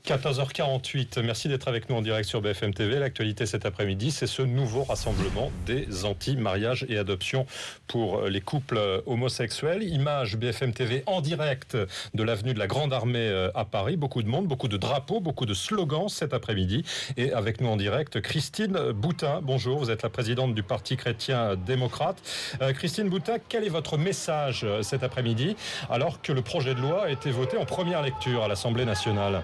14h48, merci d'être avec nous en direct sur BFM TV. L'actualité cet après-midi, c'est ce nouveau rassemblement des anti-mariage et adoption pour les couples homosexuels. Image BFM TV en direct de l'avenue de la Grande Armée à Paris. Beaucoup de monde, beaucoup de drapeaux, beaucoup de slogans cet après-midi. Et avec nous en direct, Christine Boutin. Bonjour, vous êtes la présidente du Parti chrétien-démocrate. Christine Boutin, quel est votre message cet après-midi alors que le projet de loi a été voté en première lecture à l'Assemblée nationale ?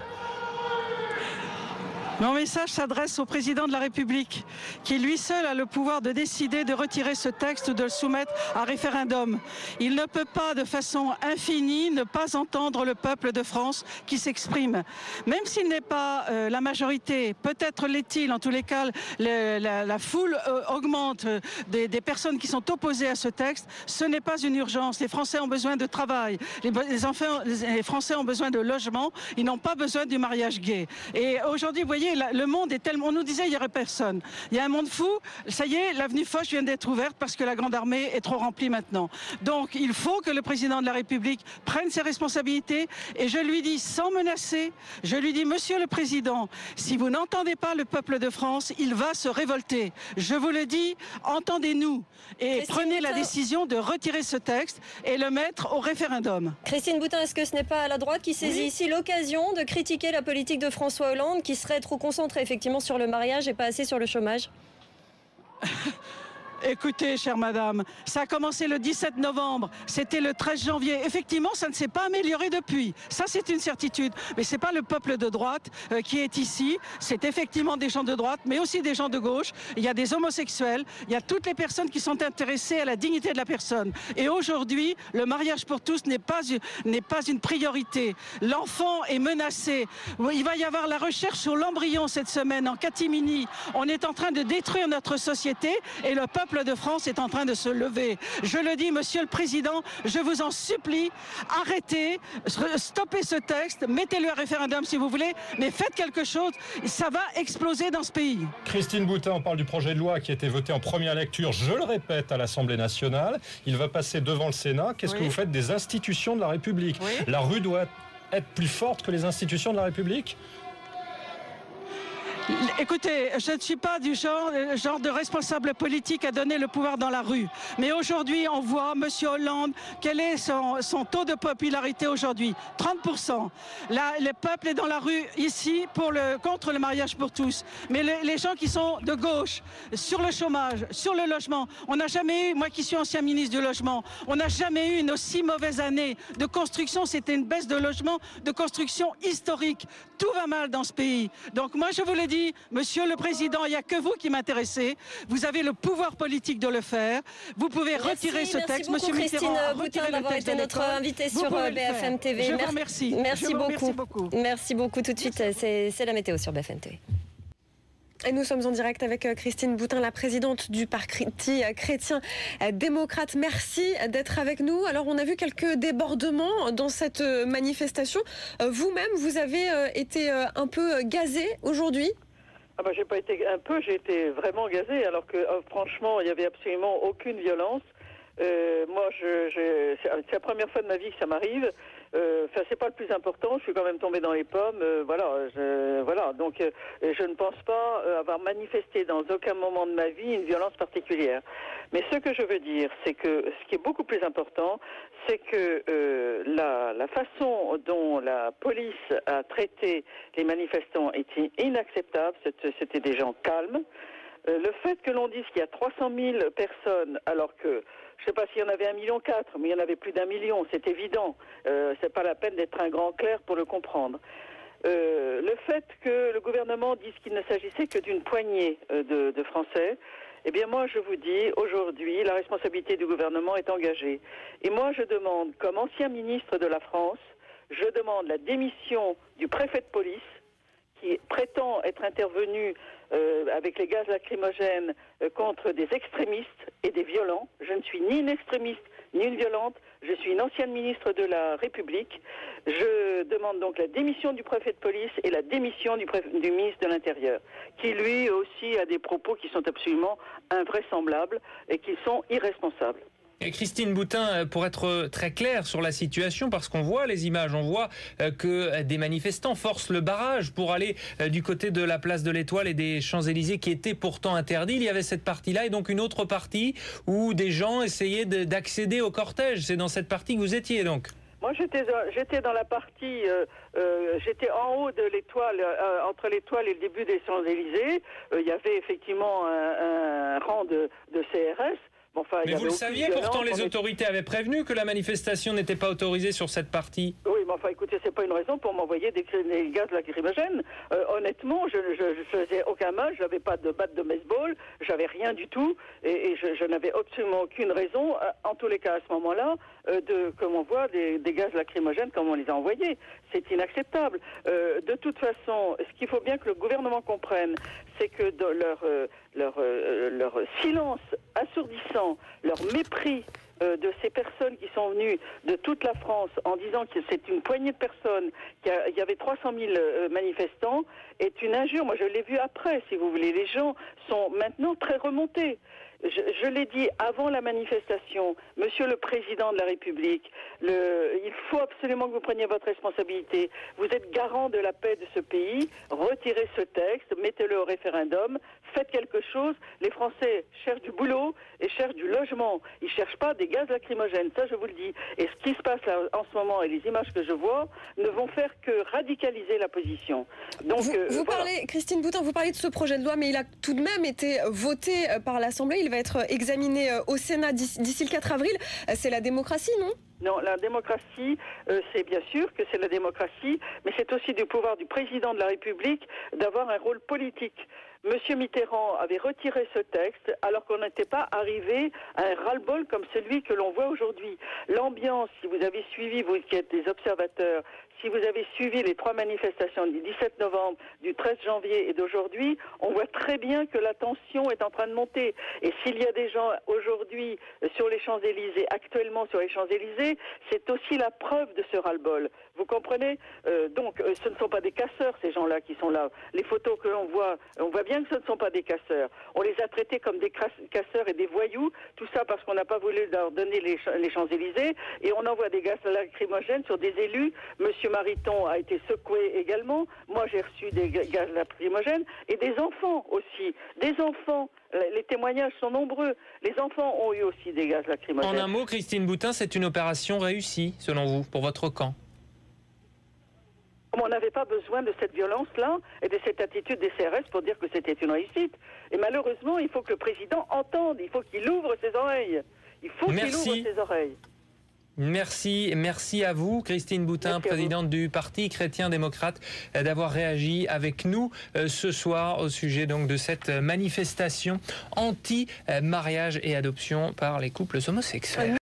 Mon message s'adresse au président de la République, qui lui seul a le pouvoir de décider de retirer ce texte ou de le soumettre à référendum. Il ne peut pas de façon infinie ne pas entendre le peuple de France qui s'exprime. Même s'il n'est pas la majorité, peut-être l'est-il, en tous les cas, la foule augmente des personnes qui sont opposées à ce texte. Ce n'est pas une urgence. Les Français ont besoin de travail. Les Français ont besoin de logement. Ils n'ont pas besoin du mariage gay. Et aujourd'hui, vous voyez, le monde est tellement... On nous disait il n'y aurait personne. Il y a un monde fou. Ça y est, l'avenue Foch vient d'être ouverte parce que la Grande Armée est trop remplie maintenant. Donc il faut que le président de la République prenne ses responsabilités. Et je lui dis, sans menacer, je lui dis, Monsieur le Président, si vous n'entendez pas le peuple de France, il va se révolter. Je vous le dis, entendez-nous. Et prenez la décision de retirer ce texte et le mettre au référendum. Christine Boutin, est-ce que ce n'est pas la droite qui saisit ici l'occasion de critiquer la politique de François Hollande, qui serait trop concentré effectivement sur le mariage et pas assez sur le chômage? Écoutez, chère madame, ça a commencé le 17 novembre, c'était le 13 janvier. Effectivement, ça ne s'est pas amélioré depuis. Ça, c'est une certitude. Mais c'est pas le peuple de droite qui est ici. C'est effectivement des gens de droite, mais aussi des gens de gauche. Il y a des homosexuels, il y a toutes les personnes qui sont intéressées à la dignité de la personne. Et aujourd'hui, le mariage pour tous n'est pas une priorité. L'enfant est menacé. Il va y avoir la recherche sur l'embryon cette semaine en catimini. On est en train de détruire notre société et le peuple de France est en train de se lever. Je le dis, Monsieur le Président, je vous en supplie, arrêtez, stoppez ce texte, mettez-le à référendum si vous voulez, mais faites quelque chose, ça va exploser dans ce pays. Christine Boutin, on parle du projet de loi qui a été voté en première lecture, je le répète, à l'Assemblée nationale. Il va passer devant le Sénat. Qu'est-ce que vous faites des institutions de la République? La rue doit être plus forte que les institutions de la République? Écoutez, je ne suis pas du genre de responsable politique à donner le pouvoir dans la rue. Mais aujourd'hui, on voit, Monsieur Hollande, quel est son taux de popularité aujourd'hui? 30%. Là, le peuple est dans la rue ici contre le mariage pour tous. Mais les gens qui sont de gauche, sur le chômage, sur le logement, on n'a jamais eu, moi qui suis ancien ministre du logement, on n'a jamais eu une aussi mauvaise année de construction. C'était une baisse de logement, de construction historique. Tout va mal dans ce pays. Donc moi, je vous le dis, Monsieur le Président, il n'y a que vous qui m'intéressez. Vous avez le pouvoir politique de le faire. Vous pouvez retirer ce texte. Monsieur Mitterrand, Christine Boutin d'avoir été notre invitée sur BFM TV. Je vous remercie. Merci beaucoup. Merci beaucoup. Tout de suite, c'est la météo sur BFM TV. Et nous sommes en direct avec Christine Boutin, la présidente du Parti chrétien-démocrate. Merci d'être avec nous. Alors, on a vu quelques débordements dans cette manifestation. Vous-même, vous avez été un peu gazé aujourd'hui? J'ai pas été un peu, j'ai été vraiment gazé, alors que franchement, il n'y avait absolument aucune violence. Moi, c'est la première fois de ma vie que ça m'arrive. C'est pas le plus important. Je suis quand même tombée dans les pommes. Donc, je ne pense pas avoir manifesté dans aucun moment de ma vie une violence particulière. Mais ce que je veux dire, c'est que ce qui est beaucoup plus important, c'est que la façon dont la police a traité les manifestants était inacceptable. C'était des gens calmes. Le fait que l'on dise qu'il y a 300 000 personnes, alors que je ne sais pas s'il y en avait 1,4 million, mais il y en avait plus d'1 million, c'est évident. C'est pas la peine d'être un grand clerc pour le comprendre. Le fait que le gouvernement dise qu'il ne s'agissait que d'une poignée de Français, eh bien moi je vous dis, aujourd'hui, la responsabilité du gouvernement est engagée. Et moi je demande, comme ancien ministre de la France, je demande la démission du préfet de police, qui prétend être intervenu avec les gaz lacrymogènes contre des extrémistes et des violents. Je ne suis ni une extrémiste ni une violente, je suis une ancienne ministre de la République. Je demande donc la démission du préfet de police et la démission du ministre de l'Intérieur, qui lui aussi a des propos qui sont absolument invraisemblables et qui sont irresponsables. Et Christine Boutin, pour être très clair sur la situation, parce qu'on voit les images, on voit que des manifestants forcent le barrage pour aller du côté de la place de l'Étoile et des Champs-Élysées qui étaient pourtant interdits. Il y avait cette partie-là et donc une autre partie où des gens essayaient d'accéder au cortège. C'est dans cette partie que vous étiez donc? Moi, j'étais dans la partie, j'étais en haut de l'Étoile, entre l'Étoile et le début des Champs-Élysées. Il y avait effectivement un rang de CRS. Bon, enfin, mais vous le saviez, pourtant les autorités avaient prévenu que la manifestation n'était pas autorisée sur cette partie. Oui, mais enfin, écoutez, c'est pas une raison pour m'envoyer des gaz lacrymogènes. Honnêtement, je faisais aucun mal, j'avais pas de batte de baseball, j'avais rien du tout, et je n'avais absolument aucune raison, en tous les cas à ce moment-là, comme on voit des gaz lacrymogènes comme on les a envoyés. C'est inacceptable. De toute façon, ce qu'il faut bien que le gouvernement comprenne, c'est que dans leur silence assourdissant, leur mépris de ces personnes qui sont venues de toute la France en disant que c'est une poignée de personnes, qu'il y avait 300 000 manifestants, est une injure. Moi, je l'ai vu après, si vous voulez. Les gens sont maintenant très remontés. Je l'ai dit avant la manifestation, Monsieur le Président de la République, il faut absolument que vous preniez votre responsabilité. Vous êtes garant de la paix de ce pays. Retirez ce texte, mettez-le au référendum, faites quelque chose. Les Français cherchent du boulot et cherchent du logement. Ils ne cherchent pas des gaz lacrymogènes, ça je vous le dis. Et ce qui se passe là en ce moment et les images que je vois ne vont faire que radicaliser la position. Donc, vous parlez, Christine Boutin, vous parlez de ce projet de loi, mais il a tout de même été voté par l'Assemblée. Il va être examiné au Sénat d'ici le 4 avril. C'est la démocratie, non ? Non, la démocratie, c'est bien sûr que c'est la démocratie, mais c'est aussi du pouvoir du président de la République d'avoir un rôle politique. Monsieur Mitterrand avait retiré ce texte alors qu'on n'était pas arrivé à un ras-le-bol comme celui que l'on voit aujourd'hui. L'ambiance, si vous avez suivi, vous qui êtes des observateurs, si vous avez suivi les 3 manifestations du 17 novembre, du 13 janvier et d'aujourd'hui, on voit très bien que la tension est en train de monter. Et s'il y a des gens aujourd'hui sur les Champs-Élysées, actuellement sur les Champs-Élysées, c'est aussi la preuve de ce ras-le-bol. Vous comprenez ? Donc, ce ne sont pas des casseurs, ces gens-là qui sont là. Les photos que l'on voit bien que ce ne sont pas des casseurs. On les a traités comme des casseurs et des voyous, tout ça parce qu'on n'a pas voulu leur donner les Champs-Élysées, et on envoie des gaz lacrymogènes sur des élus. Monsieur Mariton a été secoué également. Moi, j'ai reçu des gaz lacrymogènes, et des enfants aussi. Des enfants. Les témoignages sont nombreux. Les enfants ont eu aussi des gaz lacrymogènes. En un mot, Christine Boutin, c'est une opération réussie, selon vous, pour votre camp? On n'avait pas besoin de cette violence-là et de cette attitude des CRS pour dire que c'était une réussite. Et malheureusement, il faut que le président entende, il faut qu'il ouvre ses oreilles. Il faut qu'il ouvre ses oreilles. Merci à vous, Christine Boutin, présidente du Parti chrétien-démocrate, d'avoir réagi avec nous ce soir au sujet donc de cette manifestation anti-mariage et adoption par les couples homosexuels.